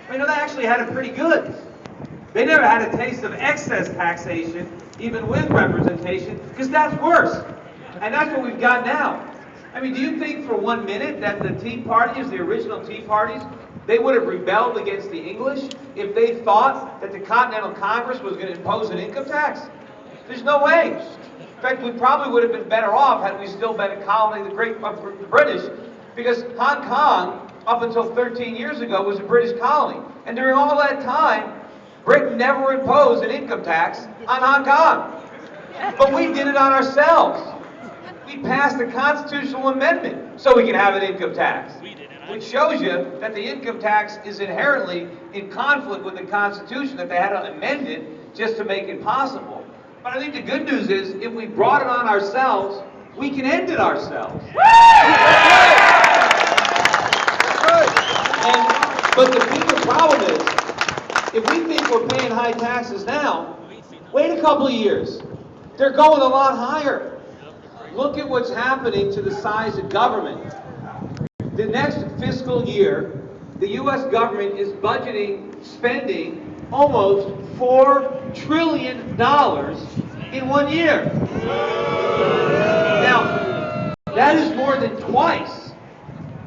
they actually had it pretty good. They never had a taste of excess taxation, even with representation, because that's worse. And that's what we've got now. I mean, do you think for 1 minute that the Tea Parties, the original Tea Parties, they would have rebelled against the English if they thought that the Continental Congress was going to impose an income tax? There's no way. In fact, we probably would have been better off had we still been a colony of the British, because Hong Kong, up until 13 years ago, was a British colony. And during all that time, Britain never imposed an income tax on Hong Kong. But we did it on ourselves. We passed a constitutional amendment so we can have an income tax, which shows you that the income tax is inherently in conflict with the Constitution, that they had to amend it just to make it possible. But I think the good news is, if we brought it on ourselves, we can end it ourselves. But the bigger problem is, if we think we're paying high taxes now, wait a couple of years. They're going a lot higher. Look at what's happening to the size of government. The next fiscal year, the U.S. government is budgeting spending almost $4 trillion in 1 year. Now, that is more than twice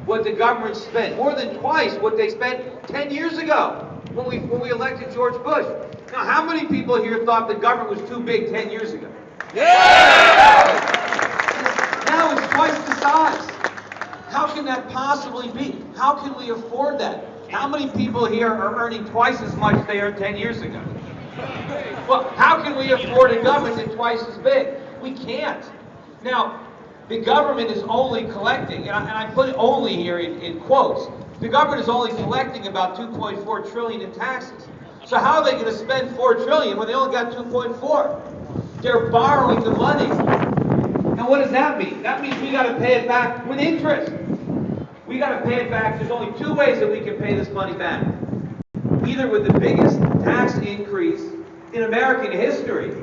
what the government spent, more than twice what they spent 10 years ago when we elected George Bush. Now, how many people here thought the government was too big 10 years ago? Yeah! Now it's twice the size. How can that possibly be? How can we afford that? How many people here are earning twice as much as they earned 10 years ago? Well, how can we afford a government that's twice as big? We can't. Now, the government is only collecting, and I put only here in quotes, the government is only collecting about $2.4 trillion in taxes. So how are they going to spend $4 trillion when they only got 2.4? They're borrowing the money. And what does that mean? That means we got to pay it back with interest. We got to pay it back. There's only two ways that we can pay this money back. Either with the biggest tax increase in American history,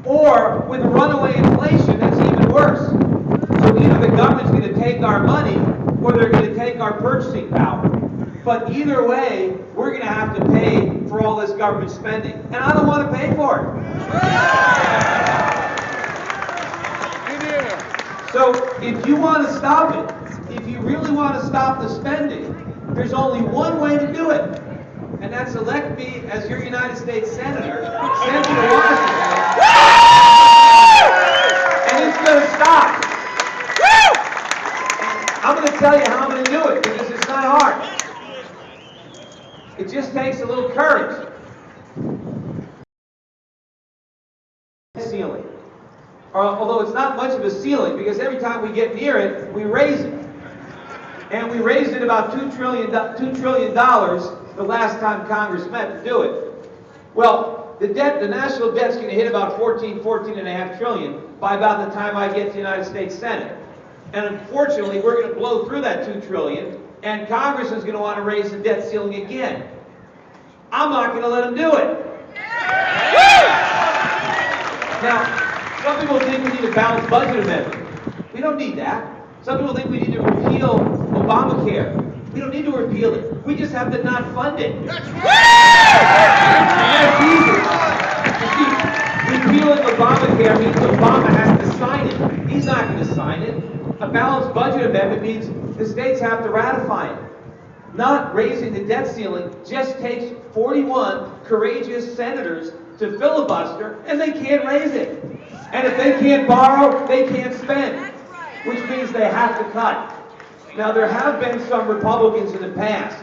or with runaway inflation that's even worse. So either the government's going to take our money, or they're going to take our purchasing power. But either way, we're going to have to pay for all this government spending. And I don't want to pay for it. So if you want to stop it, if you really want to stop the spending, there's only one way to do it. And that's elect me as your United States Senator, send me to Washington, and it's going to stop. I'm going to tell you how I'm going to do it, because it's not hard. It just takes a little courage. Ceiling. Although it's not much of a ceiling, because every time we get near it, we raise it. And we raised it about $2 trillion the last time Congress met to do it. Well, the national debt's going to hit about 14.5 trillion by about the time I get to the United States Senate. And unfortunately, we're going to blow through that 2 trillion, and Congress is going to want to raise the debt ceiling again. I'm not going to let them do it. Now, some people think we need a balanced budget amendment. We don't need that. Some people think we need to repeal Obamacare. We don't need to repeal it. We just have to not fund it. That's easy. You see, repealing Obamacare means Obama has to sign it. He's not going to sign it. A balanced budget amendment means the states have to ratify it. Not raising the debt ceiling just takes 41 courageous senators to filibuster, and they can't raise it. And if they can't borrow, they can't spend, which means they have to cut. Now, there have been some Republicans in the past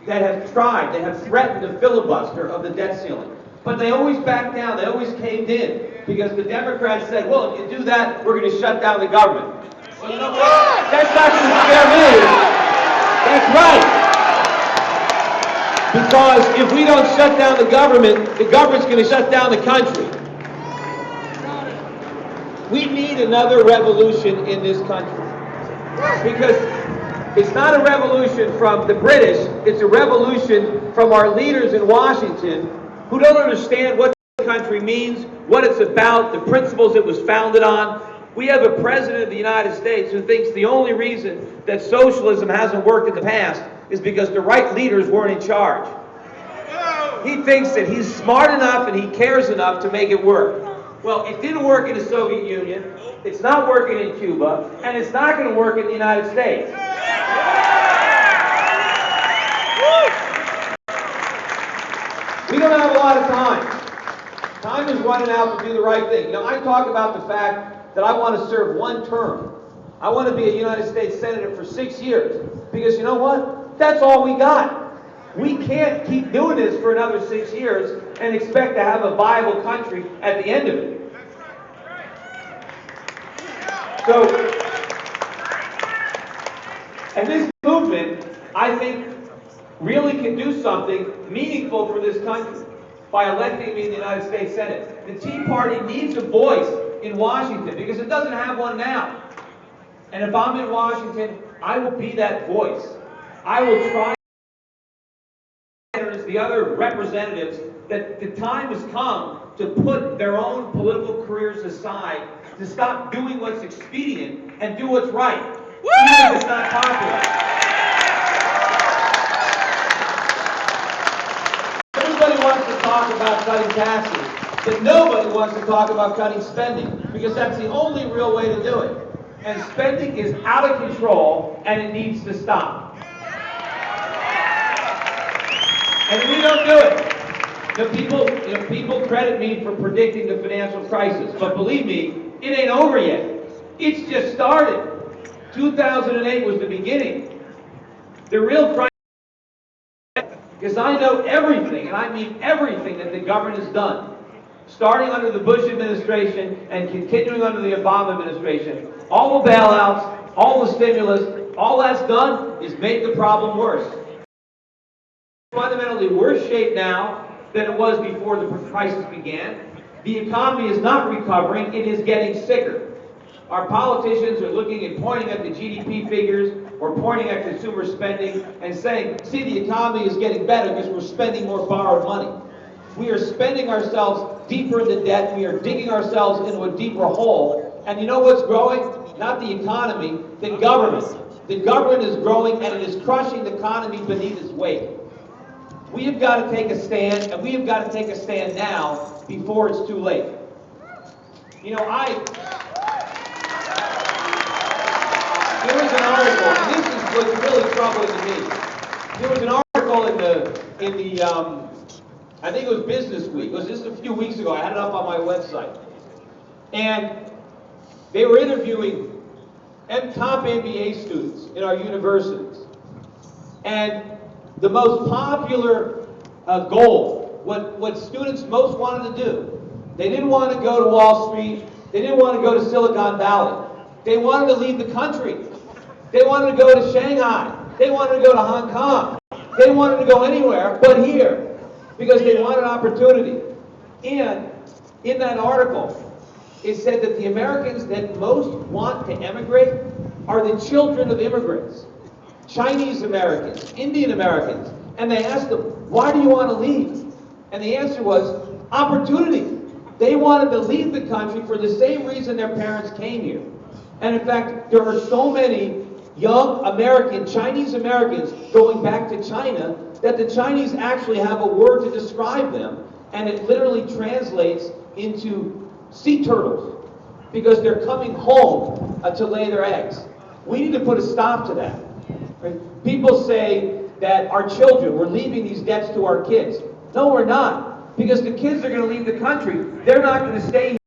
that have tried, they have threatened a filibuster of the debt ceiling. But they always backed down, they always caved in, because the Democrats said, well, if you do that, we're going to shut down the government. Well, you know what? That's not going to scare me. That's right. Because if we don't shut down the government's going to shut down the country. We need another revolution in this country. Because it's not a revolution from the British, it's a revolution from our leaders in Washington who don't understand what the country means, what it's about, the principles it was founded on. We have a president of the United States who thinks the only reason that socialism hasn't worked in the past is because the right leaders weren't in charge. He thinks that he's smart enough and he cares enough to make it work. Well, it didn't work in the Soviet Union, it's not working in Cuba, and it's not going to work in the United States. We don't have a lot of time. Time is running out to do the right thing. You know, I talk about the fact that I want to serve one term. I want to be a United States Senator for 6 years. Because you know what? That's all we got. We can't keep doing this for another 6 years and expect to have a viable country at the end of it. So, and this movement, I think, really can do something meaningful for this country by electing me in the United States Senate. The Tea Party needs a voice in Washington because it doesn't have one now. And if I'm in Washington, I will be that voice. I will try the other representatives that the time has come to put their own political careers aside, to stop doing what's expedient and do what's right, even if it's not popular. Everybody wants to talk about cutting taxes, but nobody wants to talk about cutting spending, because that's the only real way to do it. And spending is out of control, and it needs to stop. And we don't do it. People credit me for predicting the financial crisis, but believe me, it ain't over yet. It's just started. 2008 was the beginning. The real crisis, because I know everything, and I mean everything that the government has done, starting under the Bush administration and continuing under the Obama administration. All the bailouts, all the stimulus, all that's done is make the problem worse. Fundamentally worse shape now than it was before the crisis began. The economy is not recovering, it is getting sicker. Our politicians are looking and pointing at the GDP figures or pointing at consumer spending and saying, see, the economy is getting better because we're spending more borrowed money. We are spending ourselves deeper into debt, we are digging ourselves into a deeper hole. And you know what's growing? Not the economy, the government. The government is growing and it is crushing the economy beneath its weight. We have got to take a stand, and we have got to take a stand now before it's too late. You know, there was an article, and this is what's really troubling to me. There was an article in the I think it was Business Week. It was just a few weeks ago. I had it up on my website. And they were interviewing top MBA students in our universities. And the most popular goal, what students most wanted to do, they didn't want to go to Wall Street, they didn't want to go to Silicon Valley. They wanted to leave the country. They wanted to go to Shanghai. They wanted to go to Hong Kong. They wanted to go anywhere but here because they wanted opportunity. And in that article, it said that the Americans that most want to emigrate are the children of immigrants. Chinese Americans, Indian Americans, and they asked them, why do you want to leave? And the answer was, opportunity. They wanted to leave the country for the same reason their parents came here. And in fact, there are so many young Chinese Americans going back to China that the Chinese actually have a word to describe them, and it literally translates into sea turtles, because they're coming home to lay their eggs. We need to put a stop to that. People say that our children, we're leaving these debts to our kids. No, we're not. Because the kids are going to leave the country. They're not going to stay here.